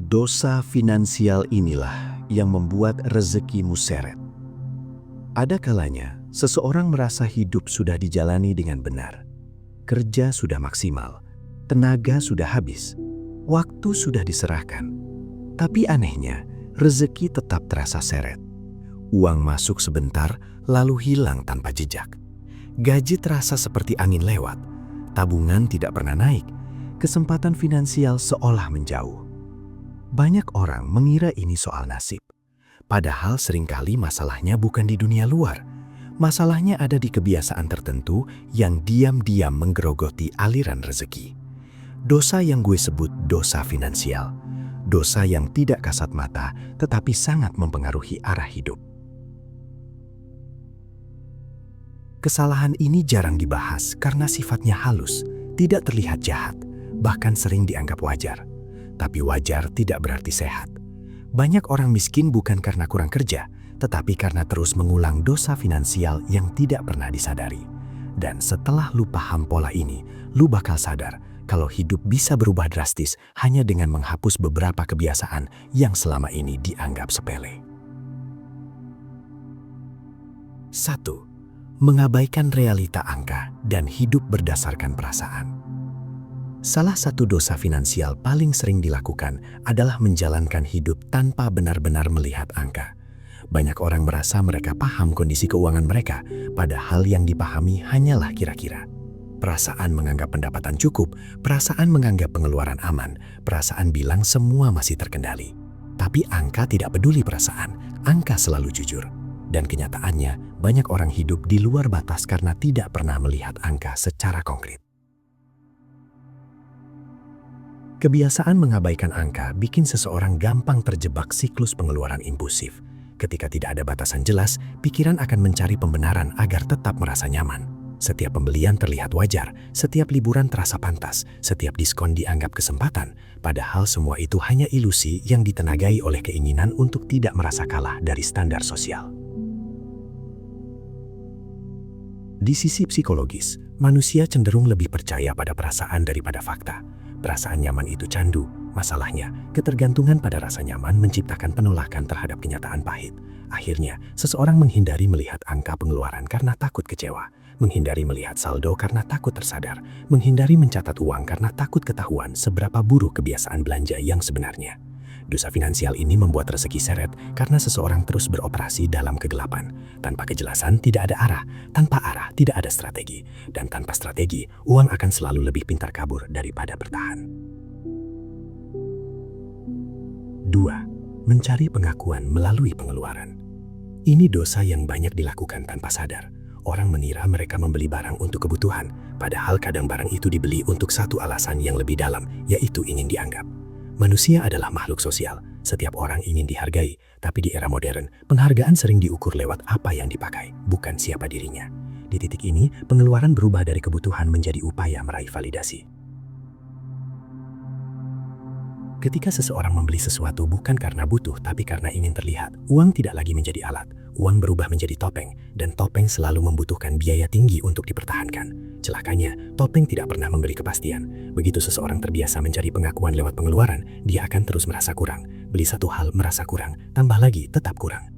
Dosa finansial inilah yang membuat rezekimu seret. Ada kalanya seseorang merasa hidup sudah dijalani dengan benar. Kerja sudah maksimal, tenaga sudah habis, waktu sudah diserahkan. Tapi anehnya, rezeki tetap terasa seret. Uang masuk sebentar, lalu hilang tanpa jejak. Gaji terasa seperti angin lewat, tabungan tidak pernah naik, kesempatan finansial seolah menjauh. Banyak orang mengira ini soal nasib. Padahal seringkali masalahnya bukan di dunia luar. Masalahnya ada di kebiasaan tertentu yang diam-diam menggerogoti aliran rezeki. Dosa yang gue sebut dosa finansial. Dosa yang tidak kasat mata tetapi sangat mempengaruhi arah hidup. Kesalahan ini jarang dibahas karena sifatnya halus, tidak terlihat jahat, bahkan sering dianggap wajar. Tapi wajar tidak berarti sehat. Banyak orang miskin bukan karena kurang kerja, tetapi karena terus mengulang dosa finansial yang tidak pernah disadari. Dan setelah lu paham pola ini, lu bakal sadar kalau hidup bisa berubah drastis hanya dengan menghapus beberapa kebiasaan yang selama ini dianggap sepele. 1. Mengabaikan realita angka dan hidup berdasarkan perasaan. Salah satu dosa finansial paling sering dilakukan adalah menjalankan hidup tanpa benar-benar melihat angka. Banyak orang merasa mereka paham kondisi keuangan mereka, padahal yang dipahami hanyalah kira-kira. Perasaan menganggap pendapatan cukup, perasaan menganggap pengeluaran aman, perasaan bilang semua masih terkendali. Tapi angka tidak peduli perasaan, angka selalu jujur. Dan kenyataannya, banyak orang hidup di luar batas karena tidak pernah melihat angka secara konkret. Kebiasaan mengabaikan angka bikin seseorang gampang terjebak siklus pengeluaran impulsif. Ketika tidak ada batasan jelas, pikiran akan mencari pembenaran agar tetap merasa nyaman. Setiap pembelian terlihat wajar, setiap liburan terasa pantas, setiap diskon dianggap kesempatan, padahal semua itu hanya ilusi yang ditenagai oleh keinginan untuk tidak merasa kalah dari standar sosial. Di sisi psikologis, manusia cenderung lebih percaya pada perasaan daripada fakta. Perasaan nyaman itu candu. Masalahnya, ketergantungan pada rasa nyaman menciptakan penolakan terhadap kenyataan pahit. Akhirnya, seseorang menghindari melihat angka pengeluaran karena takut kecewa, menghindari melihat saldo karena takut tersadar, menghindari mencatat uang karena takut ketahuan seberapa buruk kebiasaan belanja yang sebenarnya. Dosa finansial ini membuat rezeki seret karena seseorang terus beroperasi dalam kegelapan. Tanpa kejelasan tidak ada arah, tanpa arah tidak ada strategi, dan tanpa strategi, uang akan selalu lebih pintar kabur daripada bertahan. 2. Mencari pengakuan melalui pengeluaran. Ini dosa yang banyak dilakukan tanpa sadar. Orang mengira mereka membeli barang untuk kebutuhan, padahal kadang barang itu dibeli untuk satu alasan yang lebih dalam, yaitu ingin dianggap. Manusia adalah makhluk sosial. Setiap orang ingin dihargai, tapi di era modern, penghargaan sering diukur lewat apa yang dipakai, bukan siapa dirinya. Di titik ini, pengeluaran berubah dari kebutuhan menjadi upaya meraih validasi. Ketika seseorang membeli sesuatu bukan karena butuh, tapi karena ingin terlihat, uang tidak lagi menjadi alat. Uang berubah menjadi topeng, dan topeng selalu membutuhkan biaya tinggi untuk dipertahankan. Celakanya, topeng tidak pernah memberi kepastian. Begitu seseorang terbiasa mencari pengakuan lewat pengeluaran, dia akan terus merasa kurang. Beli satu hal merasa kurang, tambah lagi tetap kurang.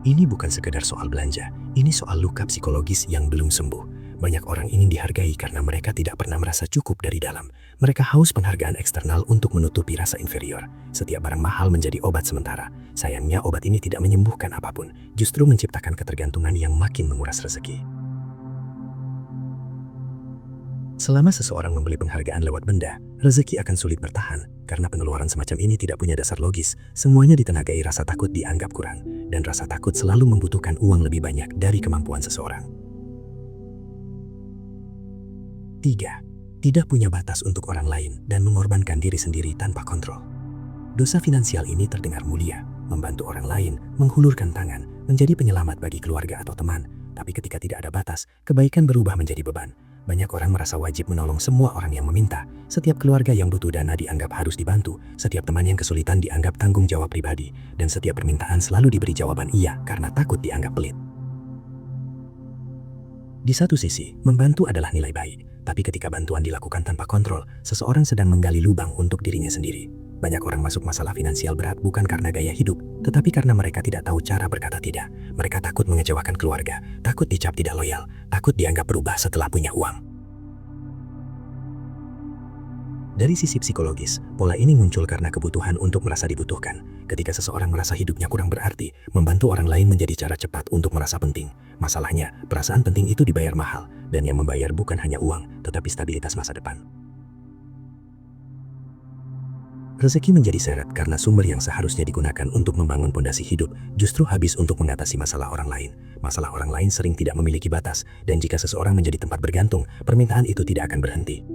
Ini bukan sekedar soal belanja, ini soal luka psikologis yang belum sembuh. Banyak orang ingin dihargai karena mereka tidak pernah merasa cukup dari dalam. Mereka haus penghargaan eksternal untuk menutupi rasa inferior. Setiap barang mahal menjadi obat sementara. Sayangnya obat ini tidak menyembuhkan apapun, justru menciptakan ketergantungan yang makin menguras rezeki. Selama seseorang membeli penghargaan lewat benda, rezeki akan sulit bertahan karena pengeluaran semacam ini tidak punya dasar logis. Semuanya ditenagai rasa takut dianggap kurang, dan rasa takut selalu membutuhkan uang lebih banyak dari kemampuan seseorang. 3. Tidak punya batas untuk orang lain dan mengorbankan diri sendiri tanpa kontrol. Dosa finansial ini terdengar mulia, membantu orang lain, menghulurkan tangan, menjadi penyelamat bagi keluarga atau teman. Tapi ketika tidak ada batas, kebaikan berubah menjadi beban. Banyak orang merasa wajib menolong semua orang yang meminta. Setiap keluarga yang butuh dana dianggap harus dibantu. Setiap teman yang kesulitan dianggap tanggung jawab pribadi. Dan setiap permintaan selalu diberi jawaban iya karena takut dianggap pelit. Di satu sisi, membantu adalah nilai baik. Tapi ketika bantuan dilakukan tanpa kontrol, seseorang sedang menggali lubang untuk dirinya sendiri. Banyak orang masuk masalah finansial berat bukan karena gaya hidup, tetapi karena mereka tidak tahu cara berkata tidak. Mereka takut mengecewakan keluarga, takut dicap tidak loyal, takut dianggap berubah setelah punya uang. Dari sisi psikologis, pola ini muncul karena kebutuhan untuk merasa dibutuhkan. Ketika seseorang merasa hidupnya kurang berarti, membantu orang lain menjadi cara cepat untuk merasa penting. Masalahnya, perasaan penting itu dibayar mahal, dan yang membayar bukan hanya uang, tetapi stabilitas masa depan. Rezeki menjadi seret karena sumber yang seharusnya digunakan untuk membangun pondasi hidup justru habis untuk mengatasi masalah orang lain. Masalah orang lain sering tidak memiliki batas, dan jika seseorang menjadi tempat bergantung, permintaan itu tidak akan berhenti.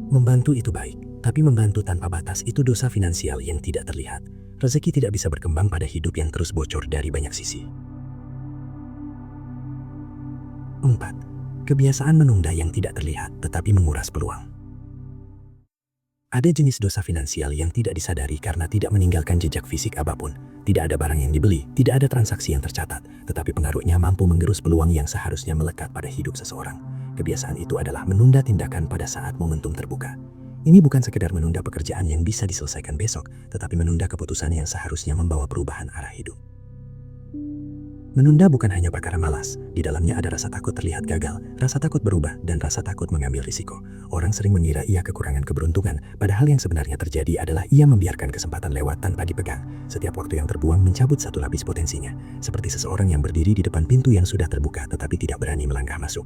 Membantu itu baik, tapi membantu tanpa batas itu dosa finansial yang tidak terlihat. Rezeki tidak bisa berkembang pada hidup yang terus bocor dari banyak sisi. 4. Kebiasaan menunda yang tidak terlihat tetapi menguras peluang. Ada jenis dosa finansial yang tidak disadari karena tidak meninggalkan jejak fisik apapun. Tidak ada barang yang dibeli, tidak ada transaksi yang tercatat, tetapi pengaruhnya mampu menggerus peluang yang seharusnya melekat pada hidup seseorang. Kebiasaan itu adalah menunda tindakan pada saat momentum terbuka. Ini bukan sekedar menunda pekerjaan yang bisa diselesaikan besok, tetapi menunda keputusan yang seharusnya membawa perubahan arah hidup. Menunda bukan hanya perkara malas, di dalamnya ada rasa takut terlihat gagal, rasa takut berubah, dan rasa takut mengambil risiko. Orang sering mengira ia kekurangan keberuntungan, padahal yang sebenarnya terjadi adalah ia membiarkan kesempatan lewat tanpa dipegang. Setiap waktu yang terbuang mencabut satu lapis potensinya, seperti seseorang yang berdiri di depan pintu yang sudah terbuka tetapi tidak berani melangkah masuk.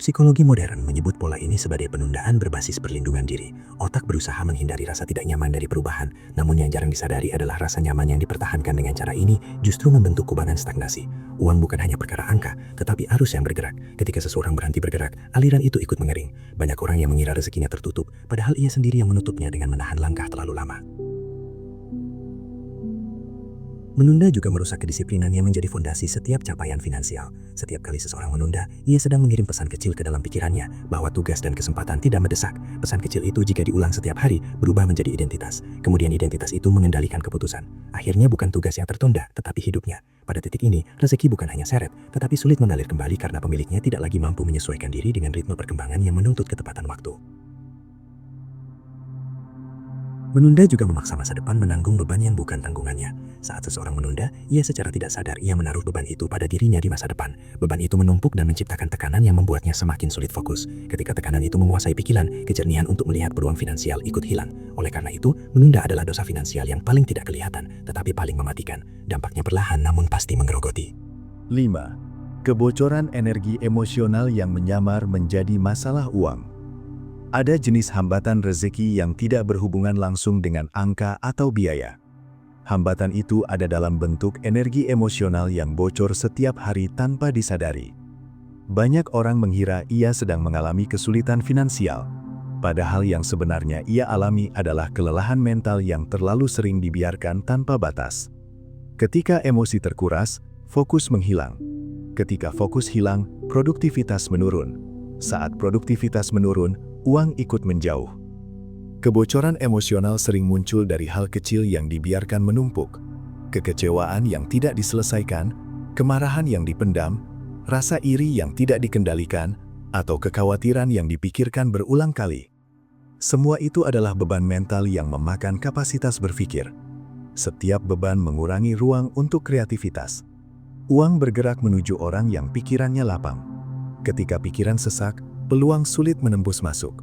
Psikologi modern menyebut pola ini sebagai penundaan berbasis perlindungan diri. Otak berusaha menghindari rasa tidak nyaman dari perubahan, namun yang jarang disadari adalah rasa nyaman yang dipertahankan dengan cara ini justru membentuk kubangan stagnasi. Uang bukan hanya perkara angka, tetapi arus yang bergerak. Ketika seseorang berhenti bergerak, aliran itu ikut mengering. Banyak orang yang mengira rezekinya tertutup, padahal ia sendiri yang menutupnya dengan menahan langkah terlalu lama. Menunda juga merusak kedisiplinan yang menjadi fondasi setiap capaian finansial. Setiap kali seseorang menunda, ia sedang mengirim pesan kecil ke dalam pikirannya bahwa tugas dan kesempatan tidak mendesak. Pesan kecil itu jika diulang setiap hari, berubah menjadi identitas. Kemudian identitas itu mengendalikan keputusan. Akhirnya bukan tugas yang tertunda, tetapi hidupnya. Pada titik ini, rezeki bukan hanya seret, tetapi sulit mengalir kembali karena pemiliknya tidak lagi mampu menyesuaikan diri dengan ritme perkembangan yang menuntut ketepatan waktu. Menunda juga memaksa masa depan menanggung beban yang bukan tanggungannya. Saat seseorang menunda, ia secara tidak sadar ia menaruh beban itu pada dirinya di masa depan. Beban itu menumpuk dan menciptakan tekanan yang membuatnya semakin sulit fokus. Ketika tekanan itu menguasai pikiran, kejernihan untuk melihat peluang finansial ikut hilang. Oleh karena itu, menunda adalah dosa finansial yang paling tidak kelihatan, tetapi paling mematikan. Dampaknya perlahan namun pasti menggerogoti. 5. Kebocoran energi emosional yang menyamar menjadi masalah uang. Ada jenis hambatan rezeki yang tidak berhubungan langsung dengan angka atau biaya. Hambatan itu ada dalam bentuk energi emosional yang bocor setiap hari tanpa disadari. Banyak orang mengira ia sedang mengalami kesulitan finansial, padahal yang sebenarnya ia alami adalah kelelahan mental yang terlalu sering dibiarkan tanpa batas. Ketika emosi terkuras, fokus menghilang. Ketika fokus hilang, produktivitas menurun. Saat produktivitas menurun, uang ikut menjauh. Kebocoran emosional sering muncul dari hal kecil yang dibiarkan menumpuk, kekecewaan yang tidak diselesaikan, kemarahan yang dipendam, rasa iri yang tidak dikendalikan, atau kekhawatiran yang dipikirkan berulang kali. Semua itu adalah beban mental yang memakan kapasitas berpikir. Setiap beban mengurangi ruang untuk kreativitas. Uang bergerak menuju orang yang pikirannya lapang. Ketika pikiran sesak, peluang sulit menembus masuk.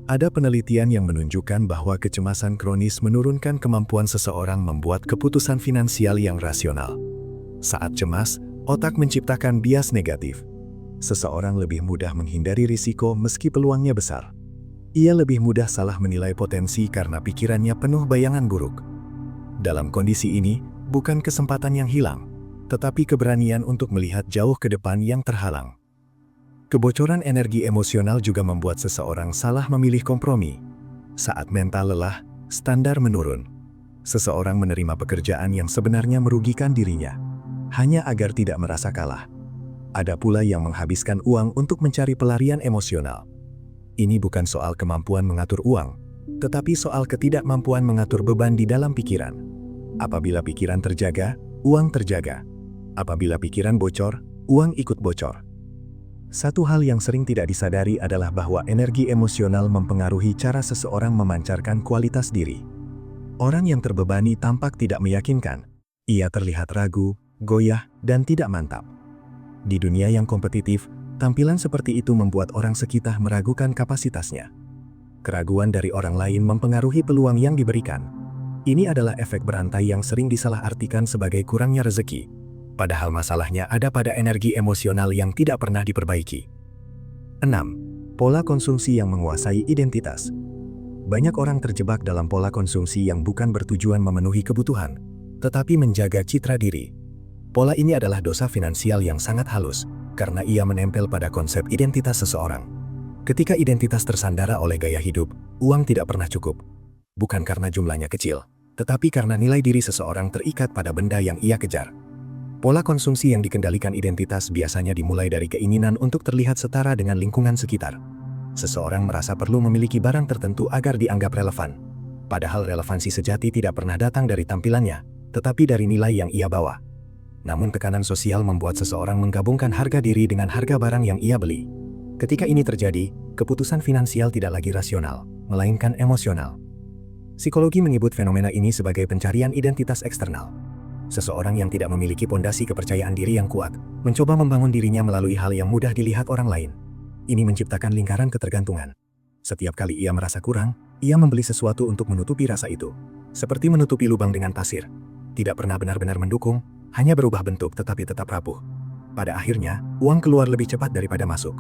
Ada penelitian yang menunjukkan bahwa kecemasan kronis menurunkan kemampuan seseorang membuat keputusan finansial yang rasional. Saat cemas, otak menciptakan bias negatif. Seseorang lebih mudah menghindari risiko meski peluangnya besar. Ia lebih mudah salah menilai potensi karena pikirannya penuh bayangan buruk. Dalam kondisi ini, bukan kesempatan yang hilang, tetapi keberanian untuk melihat jauh ke depan yang terhalang. Kebocoran energi emosional juga membuat seseorang salah memilih kompromi. Saat mental lelah, standar menurun. Seseorang menerima pekerjaan yang sebenarnya merugikan dirinya, hanya agar tidak merasa kalah. Ada pula yang menghabiskan uang untuk mencari pelarian emosional. Ini bukan soal kemampuan mengatur uang, tetapi soal ketidakmampuan mengatur beban di dalam pikiran. Apabila pikiran terjaga, uang terjaga. Apabila pikiran bocor, uang ikut bocor. Satu hal yang sering tidak disadari adalah bahwa energi emosional mempengaruhi cara seseorang memancarkan kualitas diri. Orang yang terbebani tampak tidak meyakinkan. Ia terlihat ragu, goyah, dan tidak mantap. Di dunia yang kompetitif, tampilan seperti itu membuat orang sekitar meragukan kapasitasnya. Keraguan dari orang lain mempengaruhi peluang yang diberikan. Ini adalah efek berantai yang sering disalahartikan sebagai kurangnya rezeki. Padahal masalahnya ada pada energi emosional yang tidak pernah diperbaiki. 6. Pola konsumsi yang menguasai identitas. Banyak orang terjebak dalam pola konsumsi yang bukan bertujuan memenuhi kebutuhan, tetapi menjaga citra diri. Pola ini adalah dosa finansial yang sangat halus, karena ia menempel pada konsep identitas seseorang. Ketika identitas tersandara oleh gaya hidup, uang tidak pernah cukup. Bukan karena jumlahnya kecil, tetapi karena nilai diri seseorang terikat pada benda yang ia kejar. Pola konsumsi yang dikendalikan identitas biasanya dimulai dari keinginan untuk terlihat setara dengan lingkungan sekitar. Seseorang merasa perlu memiliki barang tertentu agar dianggap relevan. Padahal relevansi sejati tidak pernah datang dari tampilannya, tetapi dari nilai yang ia bawa. Namun tekanan sosial membuat seseorang menggabungkan harga diri dengan harga barang yang ia beli. Ketika ini terjadi, keputusan finansial tidak lagi rasional, melainkan emosional. Psikologi menyebut fenomena ini sebagai pencarian identitas eksternal. Seseorang yang tidak memiliki pondasi kepercayaan diri yang kuat, mencoba membangun dirinya melalui hal yang mudah dilihat orang lain. Ini menciptakan lingkaran ketergantungan. Setiap kali ia merasa kurang, ia membeli sesuatu untuk menutupi rasa itu. Seperti menutupi lubang dengan pasir. Tidak pernah benar-benar mendukung, hanya berubah bentuk tetapi tetap rapuh. Pada akhirnya, uang keluar lebih cepat daripada masuk.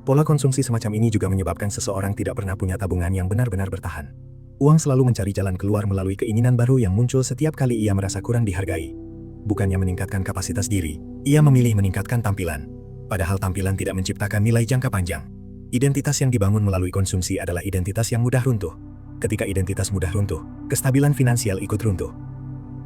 Pola konsumsi semacam ini juga menyebabkan seseorang tidak pernah punya tabungan yang benar-benar bertahan. Uang selalu mencari jalan keluar melalui keinginan baru yang muncul setiap kali ia merasa kurang dihargai. Bukannya meningkatkan kapasitas diri, ia memilih meningkatkan tampilan. Padahal tampilan tidak menciptakan nilai jangka panjang. Identitas yang dibangun melalui konsumsi adalah identitas yang mudah runtuh. Ketika identitas mudah runtuh, kestabilan finansial ikut runtuh.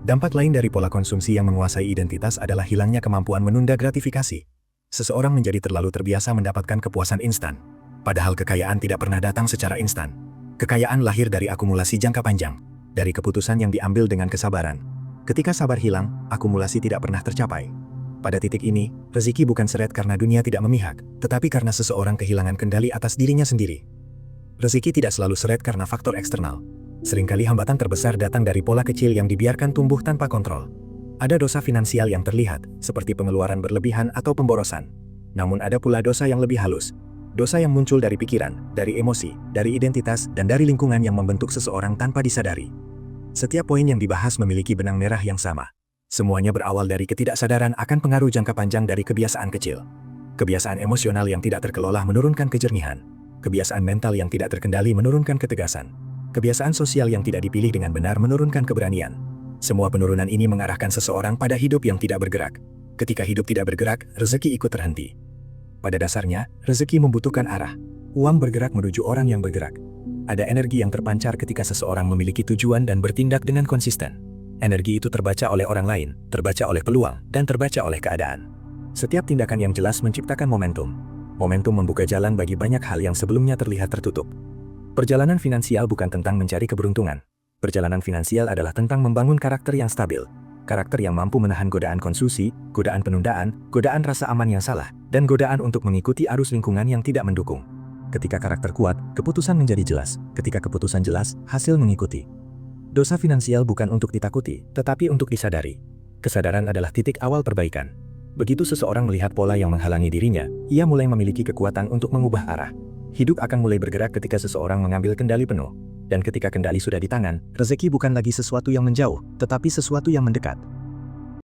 Dampak lain dari pola konsumsi yang menguasai identitas adalah hilangnya kemampuan menunda gratifikasi. Seseorang menjadi terlalu terbiasa mendapatkan kepuasan instan. Padahal kekayaan tidak pernah datang secara instan. Kekayaan lahir dari akumulasi jangka panjang, dari keputusan yang diambil dengan kesabaran. Ketika sabar hilang, akumulasi tidak pernah tercapai. Pada titik ini, rezeki bukan seret karena dunia tidak memihak, tetapi karena seseorang kehilangan kendali atas dirinya sendiri. Rezeki tidak selalu seret karena faktor eksternal. Seringkali hambatan terbesar datang dari pola kecil yang dibiarkan tumbuh tanpa kontrol. Ada dosa finansial yang terlihat, seperti pengeluaran berlebihan atau pemborosan. Namun ada pula dosa yang lebih halus. Dosa yang muncul dari pikiran, dari emosi, dari identitas, dan dari lingkungan yang membentuk seseorang tanpa disadari. Setiap poin yang dibahas memiliki benang merah yang sama. Semuanya berawal dari ketidaksadaran akan pengaruh jangka panjang dari kebiasaan kecil. Kebiasaan emosional yang tidak terkelola menurunkan kejernihan. Kebiasaan mental yang tidak terkendali menurunkan ketegasan. Kebiasaan sosial yang tidak dipilih dengan benar menurunkan keberanian. Semua penurunan ini mengarahkan seseorang pada hidup yang tidak bergerak. Ketika hidup tidak bergerak, rezeki ikut terhenti. Pada dasarnya, rezeki membutuhkan arah. Uang bergerak menuju orang yang bergerak. Ada energi yang terpancar ketika seseorang memiliki tujuan dan bertindak dengan konsisten. Energi itu terbaca oleh orang lain, terbaca oleh peluang, dan terbaca oleh keadaan. Setiap tindakan yang jelas menciptakan momentum. Momentum membuka jalan bagi banyak hal yang sebelumnya terlihat tertutup. Perjalanan finansial bukan tentang mencari keberuntungan. Perjalanan finansial adalah tentang membangun karakter yang stabil. Karakter yang mampu menahan godaan konsumsi, godaan penundaan, godaan rasa aman yang salah, dan godaan untuk mengikuti arus lingkungan yang tidak mendukung. Ketika karakter kuat, keputusan menjadi jelas. Ketika keputusan jelas, hasil mengikuti. Dosa finansial bukan untuk ditakuti, tetapi untuk disadari. Kesadaran adalah titik awal perbaikan. Begitu seseorang melihat pola yang menghalangi dirinya, ia mulai memiliki kekuatan untuk mengubah arah. Hidup akan mulai bergerak ketika seseorang mengambil kendali penuh. Dan ketika kendali sudah di tangan, rezeki bukan lagi sesuatu yang menjauh, tetapi sesuatu yang mendekat.